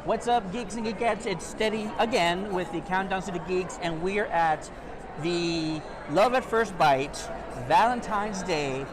What's up, Geeks and Geekettes? It's Steady again with the Countdown to the Geeks, and we are at the Love at First Bite Valentine's Day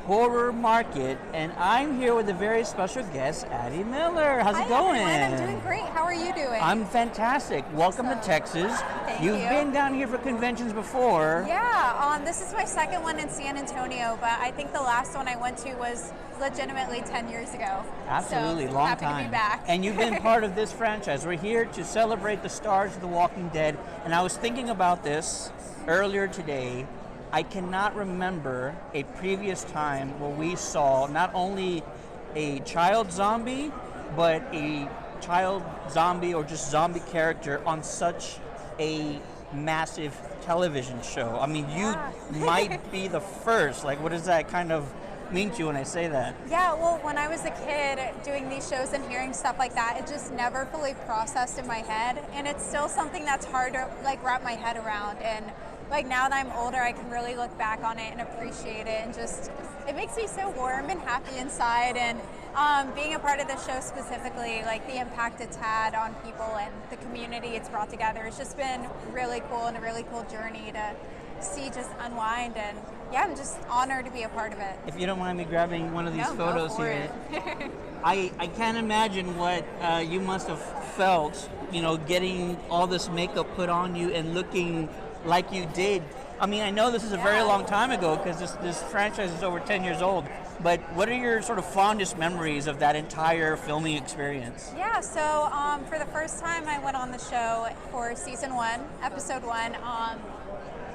Horror Market, and I'm here with a very special guest, Addy Miller. How's it going? Everyone. I'm doing great. How are you doing? I'm fantastic. Welcome to Texas. Thank You've you. been down here for conventions before. Yeah, this is my second one in San Antonio, but I think the last one I went to was legitimately 10 years ago. Absolutely, so long happy time. to be back. And you've been part of this franchise. We're here to celebrate the stars of The Walking Dead, and I was thinking about this earlier today. I cannot remember a previous time where we saw not only a child zombie, but a child zombie or just zombie character on such a massive television show. I mean, you might be the first. Like, what does that kind of mean to you when I say that? Yeah, well, when I was a kid doing these shows and hearing stuff like that, it just never fully processed in my head, and it's still something that's hard to like wrap my head around. And like now that I'm older, I can really look back on it and appreciate it, and just it makes me so warm and happy inside. And being a part of the show specifically, like the impact it's had on people and the community it's brought together, it's just been really cool and a really cool journey to see just unwind. And yeah, I'm just honored to be a part of it. If you don't mind me grabbing one of these photos go for here, it. I can't imagine what you must have felt, you know, getting all this makeup put on you and looking like you did. I mean, I know this is a very long time ago because this franchise is over 10 years old, but what are your sort of fondest memories of that entire filming experience? Yeah, so for the first time I went on the show for season 1, episode 1,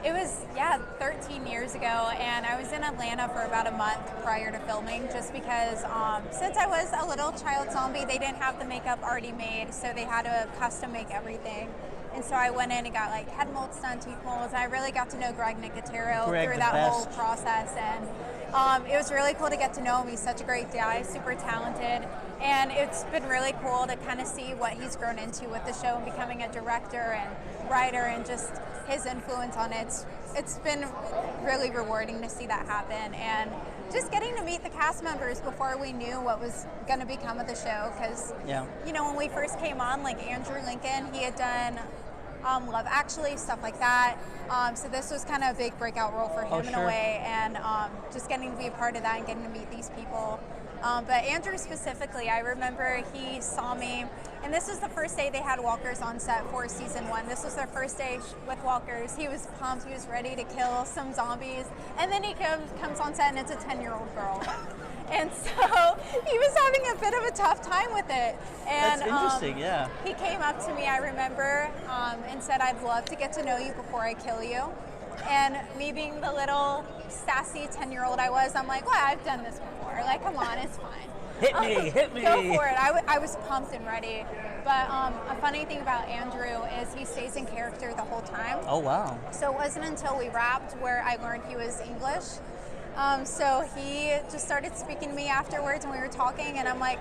it was, 13 years ago, and I was in Atlanta for about a month prior to filming, just because since I was a little child zombie, they didn't have the makeup already made, so they had to custom make everything. And so I went in and got like head molds done, teeth molds. I really got to know Greg Nicotero through that whole process, and it was really cool to get to know him. He's such a great guy, super talented, and it's been really cool to kind of see what he's grown into with the show and becoming a director and writer, and just his influence on it. It's been really rewarding to see that happen, and just getting to meet the cast members before we knew what was going to become of the show, because you know, when we first came on, like Andrew Lincoln, he had done Love Actually, stuff like that. So this was kind of a big breakout role for him in a way, and just getting to be a part of that and getting to meet these people. But Andrew specifically, I remember he saw me, and this was the first day they had walkers on set for season 1. This was their first day with walkers. He was pumped, he was ready to kill some zombies, and then he comes on set and it's a 10-year-old girl. And so he was having a bit of a tough time with it. And that's interesting, yeah. He came up to me, I remember, and said, "I'd love to get to know you before I kill you." And me being the little sassy 10-year-old I was, I'm like, well, I've done this before. Like, come on, it's fine. Hit me. Go for it. I was pumped and ready. But a funny thing about Andrew is he stays in character the whole time. Oh, wow. So it wasn't until we wrapped where I learned he was English. So he just started speaking to me afterwards, and we were talking, and I'm like,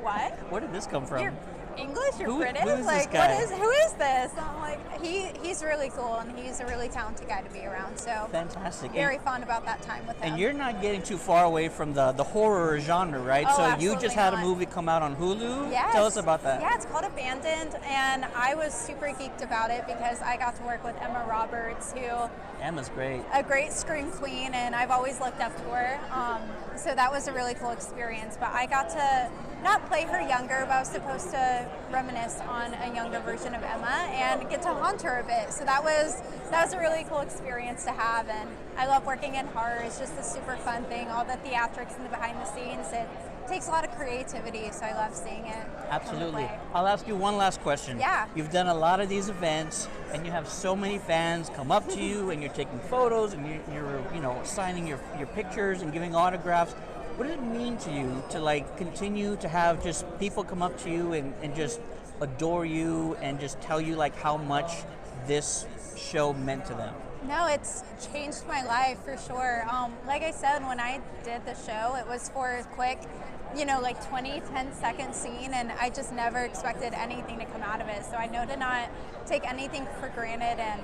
what? Where did this come from? You're English? You're British? Who is like, this guy? who is this? And I'm like, he's really cool, and he's a really talented guy to be around. So fantastic. Very fond about that time with him. And you're not getting too far away from the horror genre, right? Oh, so you just had not. a movie come out on Hulu? Yes. Tell us about that. Yeah, it's called Abandoned, and I was super geeked about it because I got to work with Emma Roberts, who Emma's great. A great scream queen, and I've always looked up to her. So that was a really cool experience. But I got to not play her younger, but I was supposed to reminisce on a younger version of Emma and get to haunt her a bit. So that was a really cool experience to have, and I love working in horror. It's just a super fun thing. All the theatrics and the behind the scenes, it takes a lot of creativity, so I love seeing it. Absolutely. I'll ask you one last question. Yeah. You've done a lot of these events, and you have so many fans come up to you, and you're taking photos, and you're signing your pictures and giving autographs. What does it mean to you to like continue to have just people come up to you and just adore you and just tell you like how much this show meant to them? No, it's changed my life for sure. Like I said, when I did the show, it was for a quick, like 10-second scene, and I just never expected anything to come out of it. So I know to not take anything for granted, and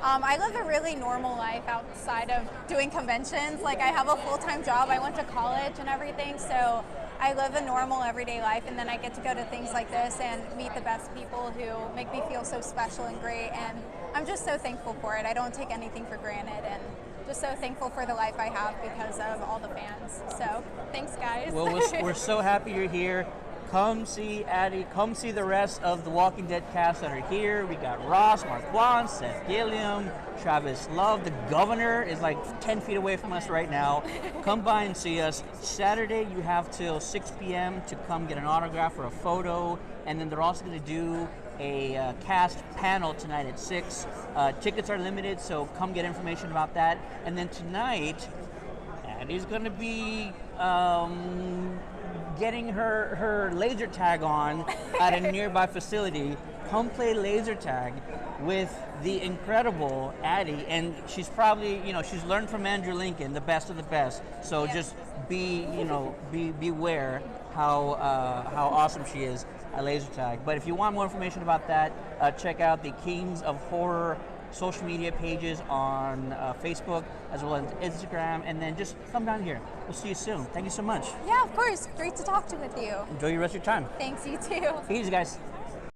I live a really normal life outside of doing conventions. Like, I have a full-time job. I went to college and everything, so I live a normal everyday life, and then I get to go to things like this and meet the best people who make me feel so special and great, and I'm just so thankful for it. I don't take anything for granted, and just so thankful for the life I have because of all the fans. So thanks, guys. Well, we're so happy you're here. Come see Addy. Come see the rest of the Walking Dead cast that are here. We got Ross, Marquand, Seth Gilliam, Travis Love. The governor is like 10 feet away from us right now. Come by and see us. Saturday, you have till 6 p.m. to come get an autograph or a photo. And then they're also going to do a cast panel tonight at 6. Tickets are limited, so come get information about that. And then tonight, Addy's going to be getting her laser tag on at a nearby facility. Come play laser tag with the incredible Addy, and she's probably, she's learned from Andrew Lincoln, the best of the best. So just beware how awesome she is at laser tag. But if you want more information about that, check out the Kings of Horror social media pages on Facebook as well as Instagram, and then just come down here. We'll see you soon. Thank you so much. Yeah, of course. Great to talk with you. Enjoy your rest of your time. Thanks, you too. Easy, guys.